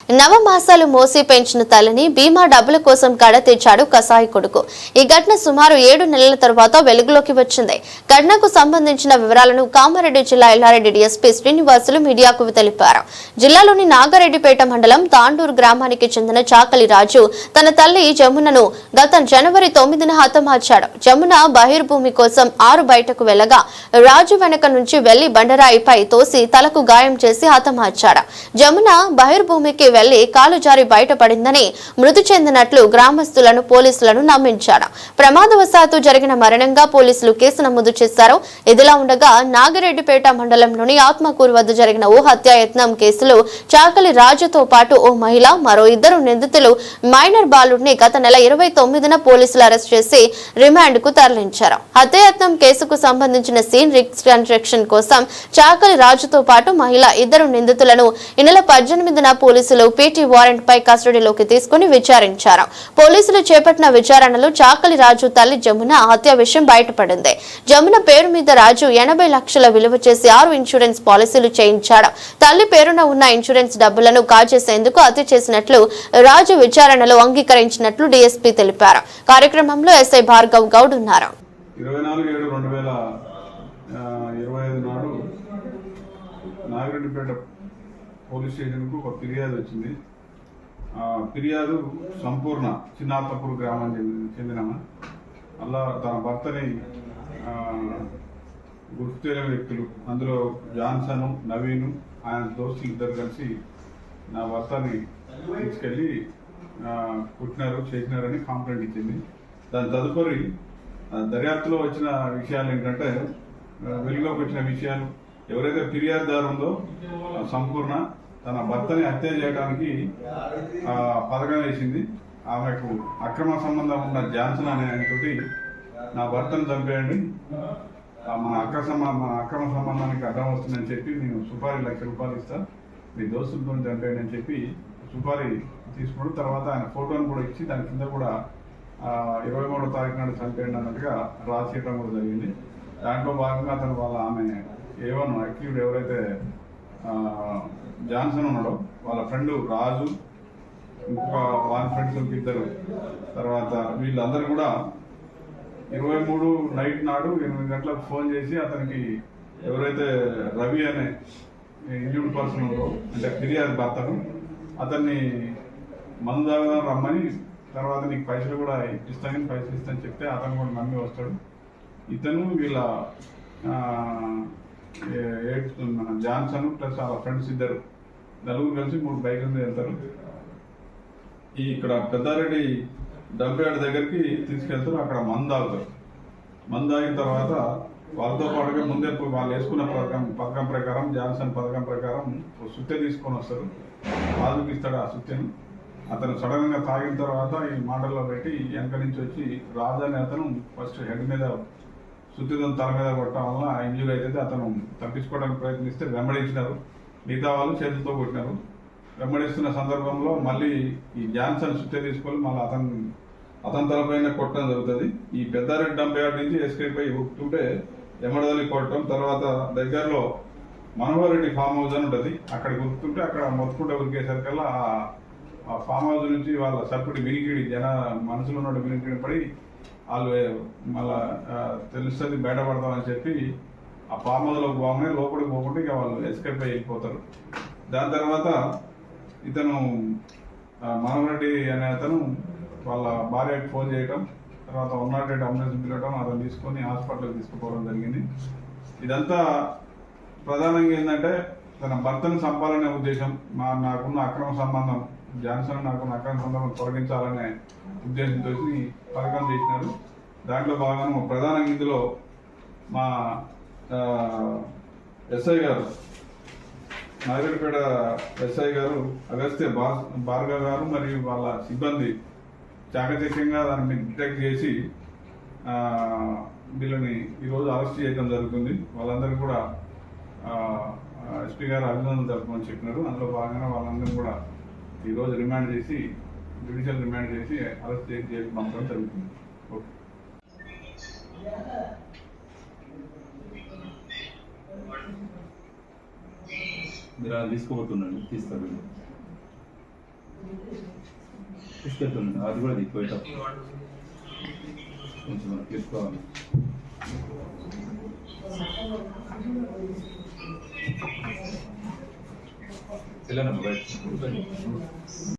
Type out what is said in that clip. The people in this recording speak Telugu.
నవమాసాలు మోసి పెంచిన తల్లిని బీమా డబ్బుల కోసం కడ తెచ్చాడు కసాయి కొడుకు. ఈ ఘటన సుమారు 7 నెలల తర్వాత వెలుగులోకి వచ్చింది. ఘటనకు సంబంధించిన వివరాలను కామారెడ్డి జిల్లా ఎల్లారెడ్డి డీఎస్పీ శ్రీనివాసులు మీడియాకు తెలిపారు. జిల్లాలోని నాగారెడ్డిపేట మండలం తాండూరు గ్రామానికి చెందిన చాకలి రాజు తన తల్లి జమునను గత జనవరి 9న హతమార్చాడు. జమున బహిర్భూమి కోసం ఆరు బయటకు వెళ్లగా రాజు వెనక నుంచి వెళ్లి బండరాయిపై తోసి తలకు గాయం చేసి హతమార్చాడు. జమున బహిర్భూమికి వెళ్లి కాలు జారి బయటపడిందని మృతి చెందినట్లు గ్రామస్తులను పోలీసులను నమ్మించాడు. ప్రమాదవశాత్తు జరిగిన మరణంగా పోలీసులు కేసు నమోదు చేశారు. ఇదిలా ఉండగా నాగిరెడ్డిపేట మండలంలోని ఆత్మకూరు వద్ద జరిగిన ఓ హత్యాయత్నం కేసులో చాకలి రాజుతో పాటు ఓ మహిళ మరో 2 నిందితులు మైనర్ బాలుడిని గత నెల 29న పోలీసులు అరెస్ట్ చేసి రిమాండ్ కు తరలించారు. హత్యాయత్నం కేసుకు సంబంధించిన సీన్ రికన్స్ట్రక్షన్ కోసం చాకలి రాజుతో పాటు మహిళ 2 నిందితులను ఈ నెల 18న పోలీసులు పీటీ వారెంట్ పై కస్టడీలోకి తీసుకుని విచారించారు. పోలీసులు చేపట్టిన విచారణలో చాకలి రాజు తల్లి జమున హత్య విషయం బయటపడింది. జమున పేరు మీద రాజు 80 లక్షల విలువ చేసి 6 ఇన్సూరెన్స్ పాలసీలు చేయించాడు. తల్లి పేరున ఉన్న ఇన్సూరెన్స్ డబ్బులను కాజేసేందుకు హత్య చేసినట్లు రాజు విచారణలో అంగీకరించినట్లు డీఎస్పీ తెలిపారు. కార్యక్రమంలో ఎస్ఐ భార్గవ్ గౌడ్ ఉన్నారు. 24/7/2025 నాడు నాగిరెడ్డిపేట పోలీస్ స్టేషన్కు ఒక ఫిర్యాదు వచ్చింది. ఫిర్యాదు సంపూర్ణ చిన్నాతపూర్ గ్రామానికి చెందిన అలా తన భర్తని గుర్తు తెలియని వ్యక్తులు, అందులో జాన్సన్, నవీన్, ఆయన దోస్తులు 2 కలిసి నా భర్తని తీసుకెళ్ళి కుట్టినారు, చేసినారని కంప్లైంట్ ఇచ్చింది. దాని తదుపరి దర్యాప్తులో వచ్చిన విషయాలు ఏంటంటే, వెలుగులోకి వచ్చిన విషయాలు, ఎవరైతే ఫిర్యాదుదారు ఉందో సంపూర్ణ తన భర్తని హత్య చేయడానికి పథకం వేసింది. ఆమెకు అక్రమ సంబంధం ఉన్న జాన్సన్ అనే ఆయనతోటి నా భర్తను చంపేయండి, మన అక్రమ సంబంధానికి అడ్డం వస్తుందని చెప్పి నేను సుపారీ ₹1,00,000 ఇస్తా, మీ దోస్తులతో చంపేయండి అని చెప్పి సుపారీ తీసుకుని తర్వాత ఆయన ఫోటోను కూడా ఇచ్చి దాని కింద కూడా 23వ తారీఖు నాడు చంపేయండి అన్నట్టుగా రాసేయడం కూడా జరిగింది. దాంట్లో భాగంగా అతను ఆమె ఏవన్ అక్యూడ్ ఎవరైతే జాన్సన్ ఉన్నాడో వాళ్ళ ఫ్రెండ్ రాజు, ఇంకొక వాళ్ళ ఫ్రెండ్స్ 2, తర్వాత వీళ్ళందరూ కూడా 23 నైట్ నాడు 8 గంటలకు ఫోన్ చేసి అతనికి ఎవరైతే రవి అనే ఇంజూర్డ్ పర్సన్ ఉందో, అంటే ఫిర్యాదు భర్తను, అతన్ని మందు తాగదాం రమ్మని, తర్వాత నీకు పైసలు కూడా ఇస్తానని పైసలు ఇస్తానని చెప్తే అతను కూడా నమ్మి వస్తాడు. ఇతను వీళ్ళ మన జాన్సన్ ప్లస్ వాళ్ళ ఫ్రెండ్స్ 2 నలుగురు కలిసి 3 బైకుల మీద వెళ్తారు. ఇక్కడ పెద్దారెడ్డి డంప్యార్డ్ దగ్గరికి తీసుకెళ్తారు. అక్కడ మందు తాగుతారు. మందు తాగిన తర్వాత వాళ్ళతో పాటుగా ముందే వాళ్ళు వేసుకున్న పథకం ప్రకారం, జాన్సన్ పథకం ప్రకారం సుత్తె తీసుకొని వస్తారు. రాజుకి ఇస్తాడు ఆ సుత్తెను. అతను సడన్ గా తాగిన తర్వాత ఈ మాటల్లో పెట్టి వెనక నుంచి వచ్చి రాజు అనే అతను ఫస్ట్ హెడ్ మీద సుత్తితో తల మీద కొట్టడం వల్ల ఇంజూరీ అయితే అతను తప్పించుకోవడానికి ప్రయత్నిస్తే వెంబడించినారు. మిగతా వాళ్ళు చేతులతో కొట్టినారు. వెంబడిస్తున్న సందర్భంలో మళ్ళీ ఈ జాన్సన్ సుత్తే తీసుకొని మళ్ళీ అతని తలపైన కొట్టడం జరుగుతుంది. ఈ పెద్దారెడ్డి డంప్యార్డ్ నుంచి ఎస్కేప్ అయి ఉరుకుతుంటే ఎమ్మడదల్లి కొట్టడం, తర్వాత దగ్గరలో మనోహర్ రెడ్డి ఫామ్ హౌస్ అని ఉంటుంది, అక్కడికి ఉరుకుతుంటే అక్కడ మొత్తుకుంటే ఉరికేసరికల్లా ఆ ఫామ్ హౌస్ నుంచి వాళ్ళ సర్పుడి వినికిడి మనసులో ఉన్న వినికిడి పడి వాళ్ళు మళ్ళా తెలుస్తుంది బయటపడతామని చెప్పి ఆ ఫామ్ హౌస్లోకి పోగానే లోపలికి పోకుండా ఇక వాళ్ళు ఎస్కేప్ అయి వెళ్ళిపోతారు. దాని తర్వాత ఇతను మనోహర్ రెడ్డి అనే అతను వాళ్ళ భార్యకి ఫోన్ చేయటం, తర్వాత 108 అంబులెన్స్ పిలవడం, అతను తీసుకొని హాస్పిటల్కి తీసుకుపోవడం జరిగింది. ఇదంతా ప్రధానంగా ఏంటంటే తన భర్తను చంపాలనే ఉద్దేశం, నాకున్న అక్రమ సంబంధం, జాన్సన్ నాకున్న అక్రమ సంబంధం తొలగించాలనే ఉద్దేశంతో పథకం చేసినారు. దాంట్లో భాగంగా ప్రధానంగా ఇందులో మా ఎస్ఐ గారు, నాగిరెడ్డిపేట ఎస్ఐ గారు అగస్త్య భార్గవ్ గారు మరియు వాళ్ళ సిబ్బంది చాకచక్యంగా దాన్ని డిటెక్ట్ చేసి వీళ్ళని ఈరోజు అరెస్ట్ చేయడం జరుగుతుంది. వాళ్ళందరికీ కూడా ఎస్పీ గారు అభినందనలు జరపమని చెప్పినారు. అందులో భాగంగా వాళ్ళందరినీ కూడా ఈరోజు రిమాండ్ చేసి, జ్యుడిషియల్ రిమాండ్ చేసి అరెస్ట్ చేసి పంపడం జరుగుతుంది. ఓకే, మీరు తీసుకోబోతున్నాండి, తీస్తారు. తీసుకెళ్తుంది అది కూడా దిగిపోయేటప్పుడు కొంచెం తీసుకోవాలి. వెళ్ళనమ్మా బయట.